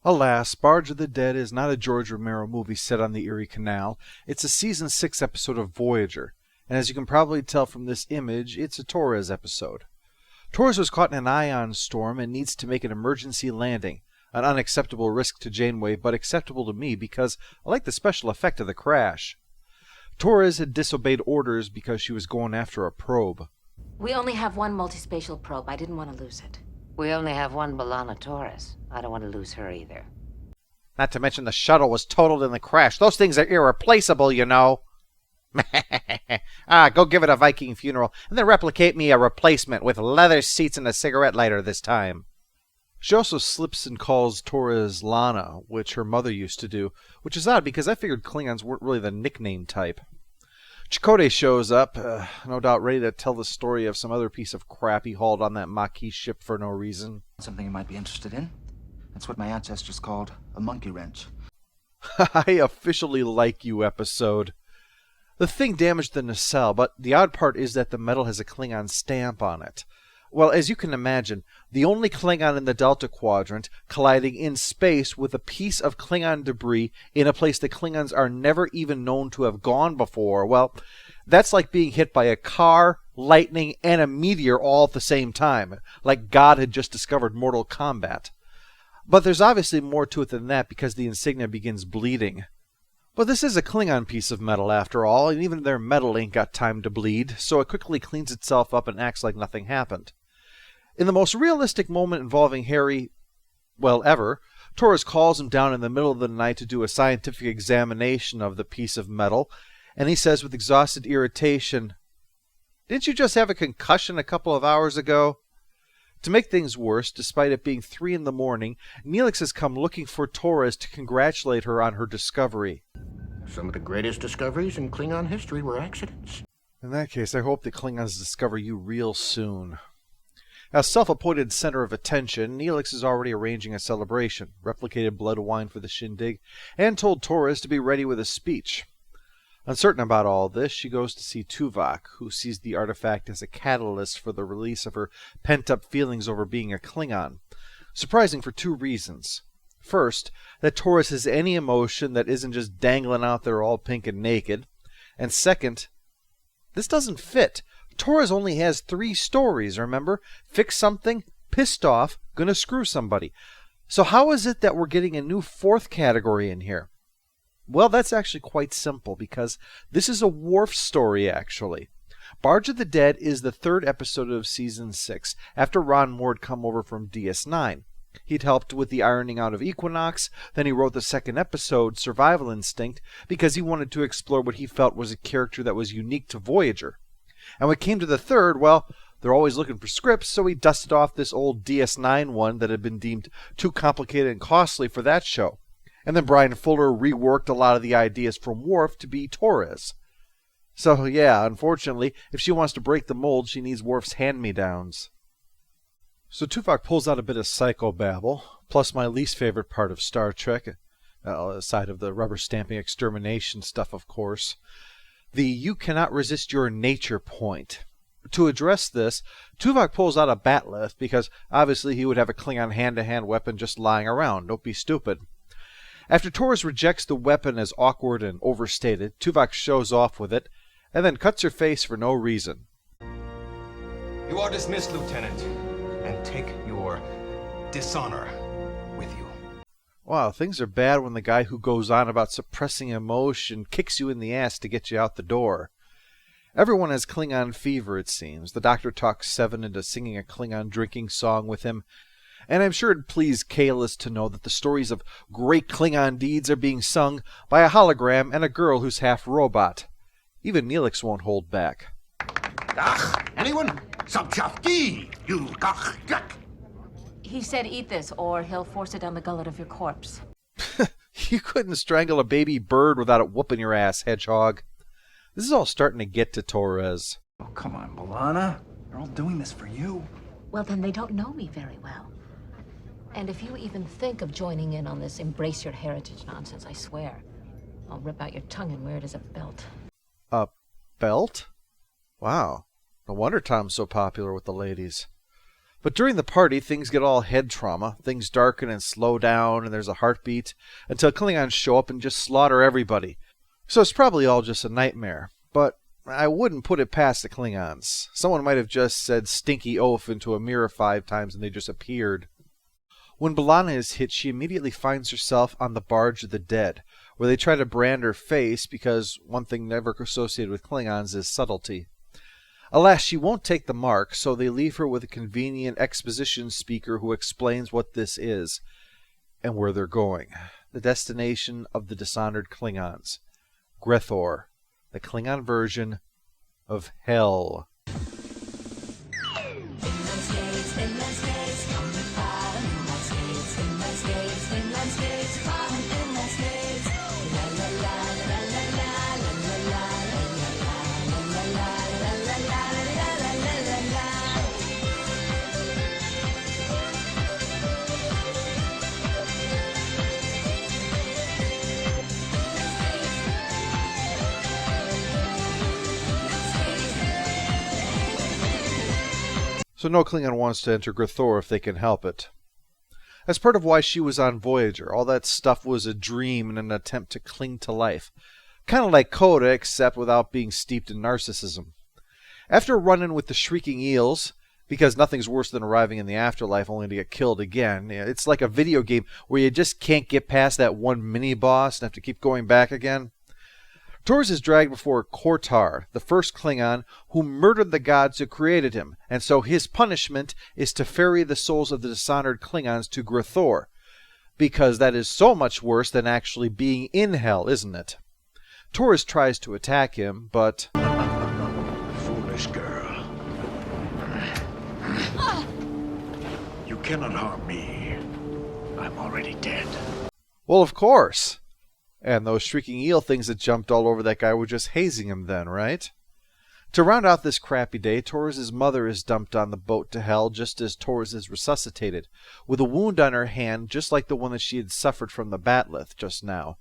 Alas, Barge of the Dead is not a George Romero movie set on the Erie Canal. It's a Season 6 episode of Voyager, and as you can probably tell from this image, it's a Torres episode. Torres was caught in an ion storm and needs to make an emergency landing. An unacceptable risk to Janeway, but acceptable to me because I like the special effect of the crash. Torres had disobeyed orders because she was going after a probe. We only have one multispatial probe. I didn't want to lose it. We only have one B'Elanna Torres. I don't want to lose her either. Not to mention the shuttle was totaled in the crash. Those things are irreplaceable, you know. Go give it a Viking funeral, and then replicate me a replacement with leather seats and a cigarette lighter this time. She also slips and calls Torres Lana, which her mother used to do, which is odd because I figured Klingons weren't really the nickname type. Chakotay shows up, no doubt ready to tell the story of some other piece of crap he hauled on that Maquis ship for no reason. Something you might be interested in? That's what my ancestors called a monkey wrench. I officially like you episode. The thing damaged the nacelle, but the odd part is that the metal has a Klingon stamp on it. Well, as you can imagine, the only Klingon in the Delta Quadrant colliding in space with a piece of Klingon debris in a place the Klingons are never even known to have gone before, well, that's like being hit by a car, lightning, and a meteor all at the same time, like God had just discovered Mortal Kombat. But there's obviously more to it than that because the insignia begins bleeding. But this is a Klingon piece of metal after all, and even their metal ain't got time to bleed, so it quickly cleans itself up and acts like nothing happened. In the most realistic moment involving Harry, well, ever, Torres calls him down in the middle of the night to do a scientific examination of the piece of metal, and he says with exhausted irritation, "Didn't you just have a concussion a couple of hours ago?" To make things worse, despite it being 3 in the morning, Neelix has come looking for Torres to congratulate her on her discovery. Some of the greatest discoveries in Klingon history were accidents. In that case, I hope the Klingons discover you real soon. As self-appointed center of attention, Neelix is already arranging a celebration, replicated blood wine for the shindig, and told Torres to be ready with a speech. Uncertain about all this, she goes to see Tuvok, who sees the artifact as a catalyst for the release of her pent-up feelings over being a Klingon. Surprising for 2 reasons. First, that Torres has any emotion that isn't just dangling out there all pink and naked. And second, this doesn't fit. Torres only has 3 stories, remember? Fix something, pissed off, gonna screw somebody. So how is it that we're getting a new 4th category in here? Well, that's actually quite simple, because this is a Worf story, actually. Barge of the Dead is the 3rd episode of Season 6, after Ron Moore had come over from DS9. He'd helped with the ironing out of Equinox, then he wrote the 2nd episode, Survival Instinct, because he wanted to explore what he felt was a character that was unique to Voyager. And when it came to the 3rd, well, they're always looking for scripts, so he dusted off this old DS9 one that had been deemed too complicated and costly for that show. And then Brian Fuller reworked a lot of the ideas from Worf to be Torres. So yeah, unfortunately, if she wants to break the mold, she needs Worf's hand-me-downs. So Tuvok pulls out a bit of psychobabble, plus my least favorite part of Star Trek, aside of the rubber-stamping extermination stuff, of course. The "you cannot resist your nature" point. To address this, Tuvok pulls out a bat'leth, because obviously he would have a Klingon hand-to-hand weapon just lying around. Don't be stupid. After Torres rejects the weapon as awkward and overstated, Tuvok shows off with it, and then cuts her face for no reason. You are dismissed, Lieutenant, and take your dishonor with you. Wow, things are bad when the guy who goes on about suppressing emotion kicks you in the ass to get you out the door. Everyone has Klingon fever, it seems. The Doctor talks Seven into singing a Klingon drinking song with him. And I'm sure it'd please Kahlesses to know that the stories of great Klingon deeds are being sung by a hologram and a girl who's half robot. Even Neelix won't hold back. Ach, anyone? Subchafti, you gach gach. He said eat this, or he'll force it down the gullet of your corpse. You couldn't strangle a baby bird without it whooping your ass, hedgehog. This is all starting to get to Torres. Oh, come on, B'Elanna. They're all doing this for you. Well, then they don't know me very well. And if you even think of joining in on this embrace your heritage nonsense, I swear, I'll rip out your tongue and wear it as a belt. A belt? Wow. No wonder Tom's so popular with the ladies. But during the party, things get all head trauma. Things darken and slow down, and there's a heartbeat, until Klingons show up and just slaughter everybody. So it's probably all just a nightmare. But I wouldn't put it past the Klingons. Someone might have just said stinky oaf into a mirror 5 times and they just appeared. When B'Elanna is hit, she immediately finds herself on the Barge of the Dead, where they try to brand her face because one thing never associated with Klingons is subtlety. Alas, she won't take the mark, so they leave her with a convenient exposition speaker who explains what this is and where they're going. The destination of the dishonored Klingons. Grethor, the Klingon version of hell. So no Klingon wants to enter Grethor if they can help it. As part of why she was on Voyager, all that stuff was a dream and an attempt to cling to life. Kind of like Coda, except without being steeped in narcissism. After a run-in with the shrieking eels, because nothing's worse than arriving in the afterlife only to get killed again, it's like a video game where you just can't get past that one mini-boss and have to keep going back again. Torres is dragged before Kortar, the first Klingon, who murdered the gods who created him, and so his punishment is to ferry the souls of the dishonored Klingons to Grethor, because that is so much worse than actually being in hell, isn't it? Torres tries to attack him, but... Foolish girl. You cannot harm me. I'm already dead. Well, of course. And those shrieking eel things that jumped all over that guy were just hazing him then, right? To round out this crappy day, Torres' mother is dumped on the boat to hell just as Torres is resuscitated, with a wound on her hand just like the one that she had suffered from the bat'leth just now.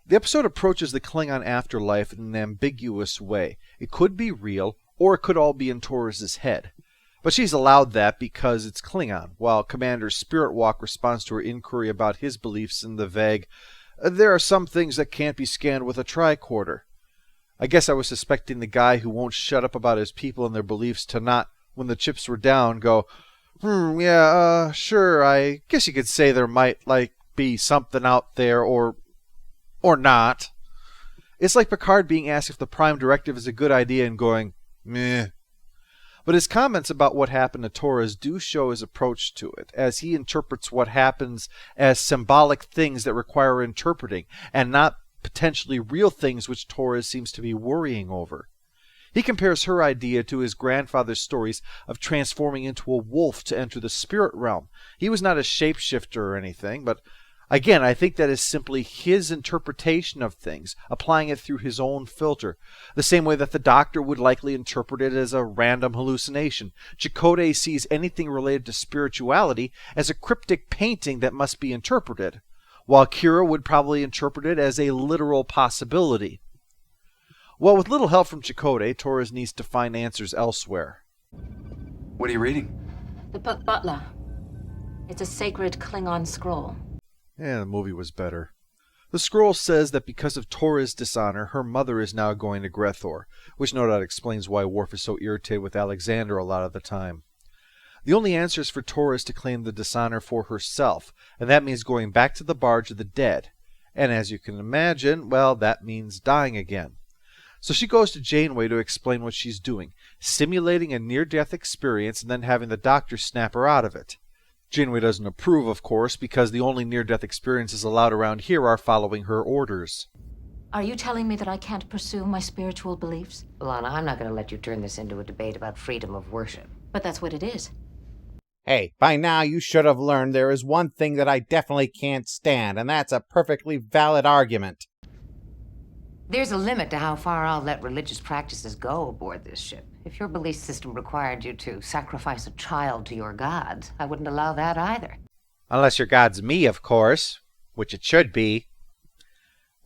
The episode approaches the Klingon afterlife in an ambiguous way. It could be real, or it could all be in Torres' head. But she's allowed that because it's Klingon, while Commander Spirit Walk responds to her inquiry about his beliefs in the vague, "There are some things that can't be scanned with a tricorder." I guess I was suspecting the guy who won't shut up about his people and their beliefs to not, when the chips were down, go, sure, I guess you could say there might, be something out there, or not. It's like Picard being asked if the Prime Directive is a good idea and going, meh. But his comments about what happened to Torres do show his approach to it, as he interprets what happens as symbolic things that require interpreting, and not potentially real things which Torres seems to be worrying over. He compares her idea to his grandfather's stories of transforming into a wolf to enter the spirit realm. He was not a shapeshifter or anything, but again, I think that is simply his interpretation of things, applying it through his own filter, the same way that the Doctor would likely interpret it as a random hallucination. Chakotay sees anything related to spirituality as a cryptic painting that must be interpreted, while Kira would probably interpret it as a literal possibility. Well, with little help from Chakotay, Torres needs to find answers elsewhere. What are you reading? The book Butler. It's a sacred Klingon scroll. Yeah, the movie was better. The scroll says that because of Torres' dishonor, her mother is now going to Grethor, which no doubt explains why Worf is so irritated with Alexander a lot of the time. The only answer is for Torres to claim the dishonor for herself, and that means going back to the Barge of the Dead. And as you can imagine, well, that means dying again. So she goes to Janeway to explain what she's doing, simulating a near-death experience and then having the Doctor snap her out of it. Janeway doesn't approve, of course, because the only near-death experiences allowed around here are following her orders. Are you telling me that I can't pursue my spiritual beliefs? B'Elanna, I'm not going to let you turn this into a debate about freedom of worship. But that's what it is. Hey, by now you should have learned there is one thing that I definitely can't stand, and that's a perfectly valid argument. There's a limit to how far I'll let religious practices go aboard this ship. If your belief system required you to sacrifice a child to your gods, I wouldn't allow that either. Unless your god's me, of course, which it should be.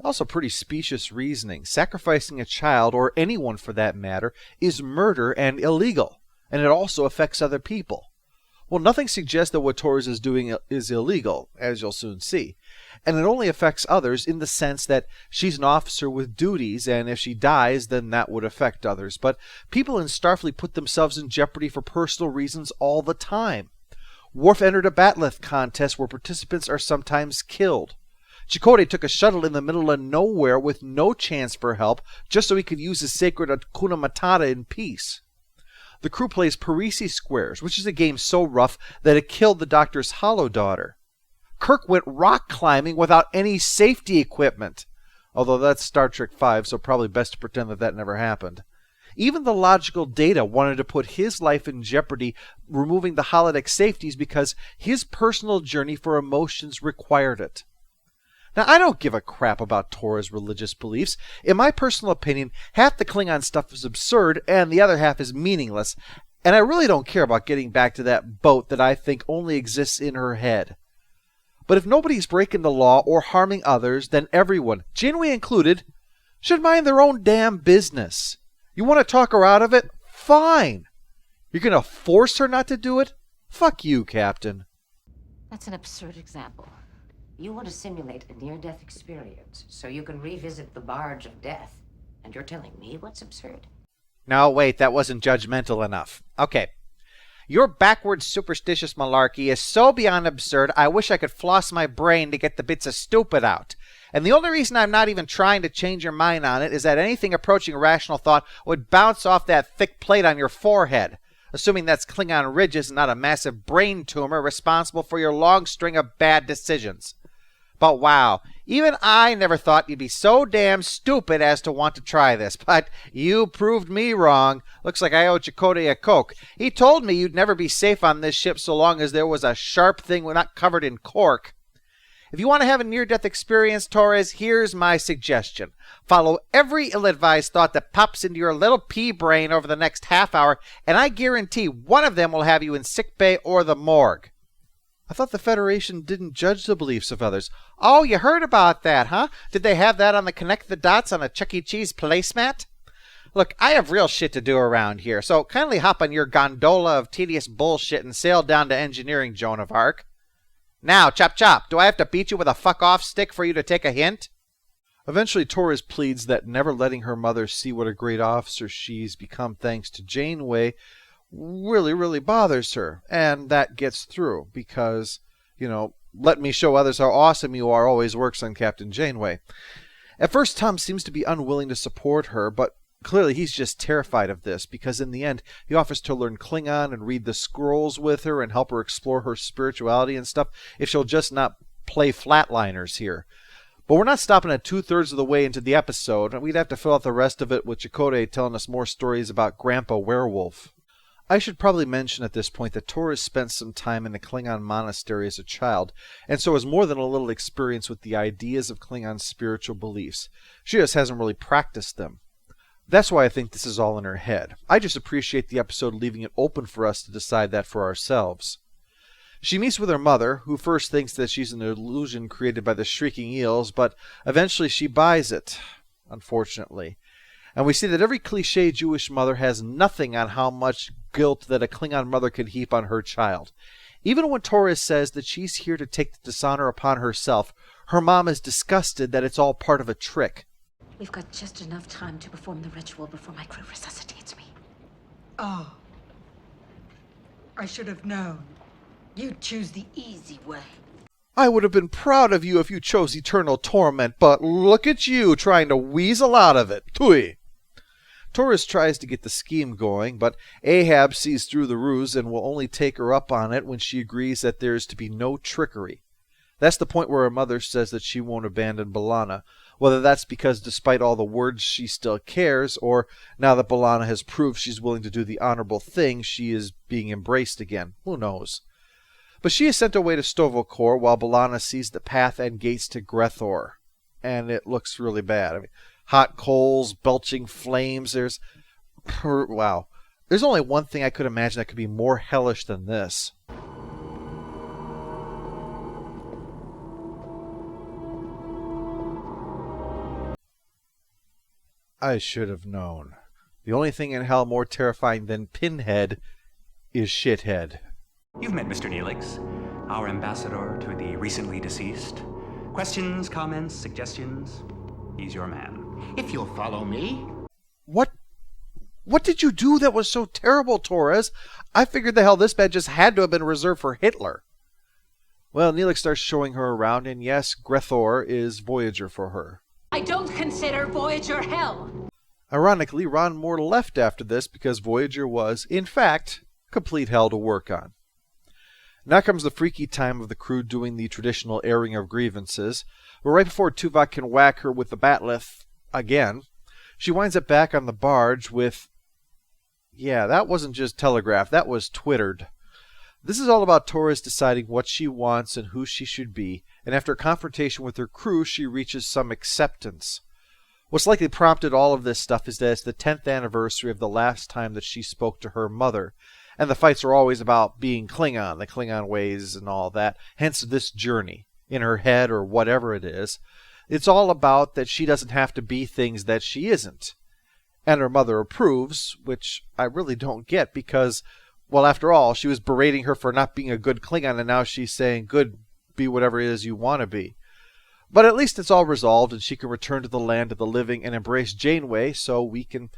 Also pretty specious reasoning. Sacrificing a child, or anyone for that matter, is murder and illegal, and it also affects other people. Well, nothing suggests that what Torres is doing is illegal, as you'll soon see. And it only affects others in the sense that she's an officer with duties, and if she dies, then that would affect others. But people in Starfleet put themselves in jeopardy for personal reasons all the time. Worf entered a bat'leth contest where participants are sometimes killed. Chakotay took a shuttle in the middle of nowhere with no chance for help, just so he could use his sacred Hakuna Matata in peace. The crew plays Parisi Squares, which is a game so rough that it killed the Doctor's hollow daughter. Kirk went rock climbing without any safety equipment. Although that's Star Trek V, so probably best to pretend that that never happened. Even the logical Data wanted to put his life in jeopardy, removing the holodeck safeties because his personal journey for emotions required it. Now, I don't give a crap about Torres' religious beliefs. In my personal opinion, half the Klingon stuff is absurd and the other half is meaningless, and I really don't care about getting back to that boat that I think only exists in her head. But if nobody's breaking the law or harming others, then everyone, Janeway included, should mind their own damn business. You want to talk her out of it? Fine. You're going to force her not to do it? Fuck you, Captain. That's an absurd example. You want to simulate a near-death experience so you can revisit the Barge of Death. And you're telling me what's absurd? No, wait, that wasn't judgmental enough. Okay. Your backwards superstitious malarkey is so beyond absurd, I wish I could floss my brain to get the bits of stupid out. And the only reason I'm not even trying to change your mind on it is that anything approaching rational thought would bounce off that thick plate on your forehead. Assuming that's Klingon ridges and not a massive brain tumor responsible for your long string of bad decisions. But wow, even I never thought you'd be so damn stupid as to want to try this. But you proved me wrong. Looks like I owe Chakotay a Coke. He told me you'd never be safe on this ship so long as there was a sharp thing not covered in cork. If you want to have a near-death experience, Torres, here's my suggestion. Follow every ill-advised thought that pops into your little pea brain over the next half hour, and I guarantee one of them will have you in sickbay or the morgue. I thought the Federation didn't judge the beliefs of others. Oh, you heard about that, huh? Did they have that on the Connect the Dots on a Chuck E. Cheese placemat? Look, I have real shit to do around here, so kindly hop on your gondola of tedious bullshit and sail down to engineering, Joan of Arc. Now, Chop Chop, do I have to beat you with a fuck-off stick for you to take a hint? Eventually, Torres pleads that never letting her mother see what a great officer she's become thanks to Janeway really bothers her. And that gets through because, let me show others how awesome you are always works on Captain Janeway. At first, Tom seems to be unwilling to support her, but clearly he's just terrified of this because in the end, he offers to learn Klingon and read the scrolls with her and help her explore her spirituality and stuff if she'll just not play flatliners here. But we're not stopping at 2/3 of the way into the episode. We'd have to fill out the rest of it with Chakotay telling us more stories about Grandpa Werewolf. I should probably mention at this point that Torres spent some time in a Klingon monastery as a child, and so has more than a little experience with the ideas of Klingon spiritual beliefs. She just hasn't really practiced them. That's why I think this is all in her head. I just appreciate the episode leaving it open for us to decide that for ourselves. She meets with her mother, who first thinks that she's an illusion created by the shrieking eels, but eventually she buys it, unfortunately. And we see that every cliché Jewish mother has nothing on how much guilt that a Klingon mother could heap on her child. Even when Torres says that she's here to take the dishonor upon herself, her mom is disgusted that it's all part of a trick. We've got just enough time to perform the ritual before my crew resuscitates me. Oh. I should have known. You'd choose the easy way. I would have been proud of you if you chose eternal torment, but look at you trying to weasel out of it. Tui! Torres tries to get the scheme going, but Ahab sees through the ruse and will only take her up on it when she agrees that there is to be no trickery. That's the point where her mother says that she won't abandon B'Elanna, whether that's because despite all the words she still cares, or now that B'Elanna has proved she's willing to do the honorable thing, she is being embraced again. Who knows? But she is sent away to Sto-vo-kor while B'Elanna sees the path and gates to Grethor. And it looks really bad. I mean, hot coals, belching flames, wow. There's only one thing I could imagine that could be more hellish than this. I should have known. The only thing in hell more terrifying than Pinhead is Shithead. You've met Mr. Neelix, our ambassador to the recently deceased. Questions, comments, suggestions? He's your man. If you'll follow me. What did you do that was so terrible, Torres? I figured the hell this bed just had to have been reserved for Hitler. Well, Neelix starts showing her around, and yes, Grethor is Voyager for her. I don't consider Voyager hell. Ironically, Ron Moore left after this because Voyager was, in fact, complete hell to work on. Now comes the freaky time of the crew doing the traditional airing of grievances, but right before Tuvok can whack her with the batleth again, she winds up back on the barge with... Yeah, that wasn't just telegraphed, that was twittered. This is all about Torres deciding what she wants and who she should be, and after a confrontation with her crew, she reaches some acceptance. What's likely prompted all of this stuff is that it's the 10th anniversary of the last time that she spoke to her mother, and the fights are always about being Klingon, the Klingon ways and all that, hence this journey, in her head or whatever it is. It's all about that she doesn't have to be things that she isn't. And her mother approves, which I really don't get because, well, after all, she was berating her for not being a good Klingon, and now she's saying, good, be whatever it is you want to be. But at least it's all resolved, and she can return to the land of the living and embrace Janeway, so we can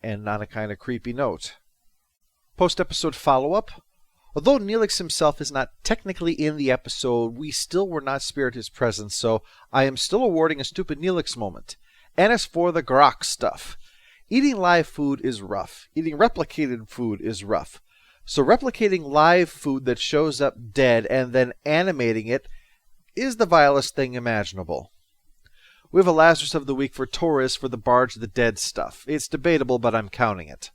end on a kind of creepy note. Post-episode follow-up. Although Neelix himself is not technically in the episode, we still were not spared his presence, so I am still awarding a stupid Neelix moment. And as for the grok stuff, eating live food is rough. Eating replicated food is rough. So replicating live food that shows up dead and then animating it is the vilest thing imaginable. We have a Lazarus of the Week for Torres for the Barge of the Dead stuff. It's debatable, but I'm counting it.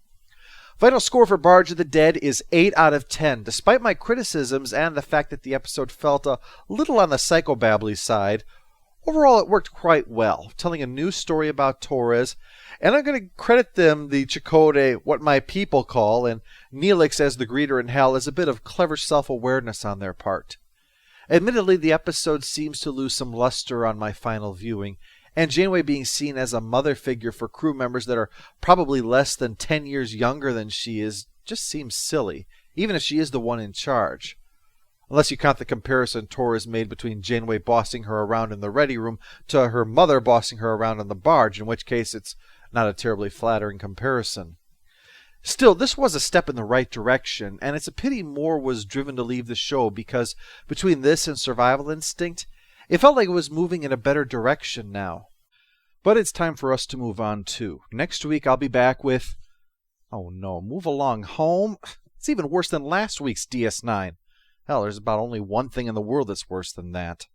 Final score for Barge of the Dead is 8 out of 10. Despite my criticisms and the fact that the episode felt a little on the psychobabbly side, overall it worked quite well, telling a new story about Torres, and I'm going to credit them, the Chakotay, what my people call, and Neelix as the greeter in hell, as a bit of clever self-awareness on their part. Admittedly, the episode seems to lose some luster on my final viewing, and Janeway being seen as a mother figure for crew members that are probably less than 10 years younger than she is just seems silly, even if she is the one in charge. Unless you count the comparison Torres made between Janeway bossing her around in the ready room to her mother bossing her around on the barge, in which case it's not a terribly flattering comparison. Still, this was a step in the right direction, and it's a pity Moore was driven to leave the show because between this and Survival Instinct, it felt like it was moving in a better direction now. But it's time for us to move on too. Next week I'll be back with... Oh no, Move Along Home? It's even worse than last week's DS9. Hell, there's about only one thing in the world that's worse than that.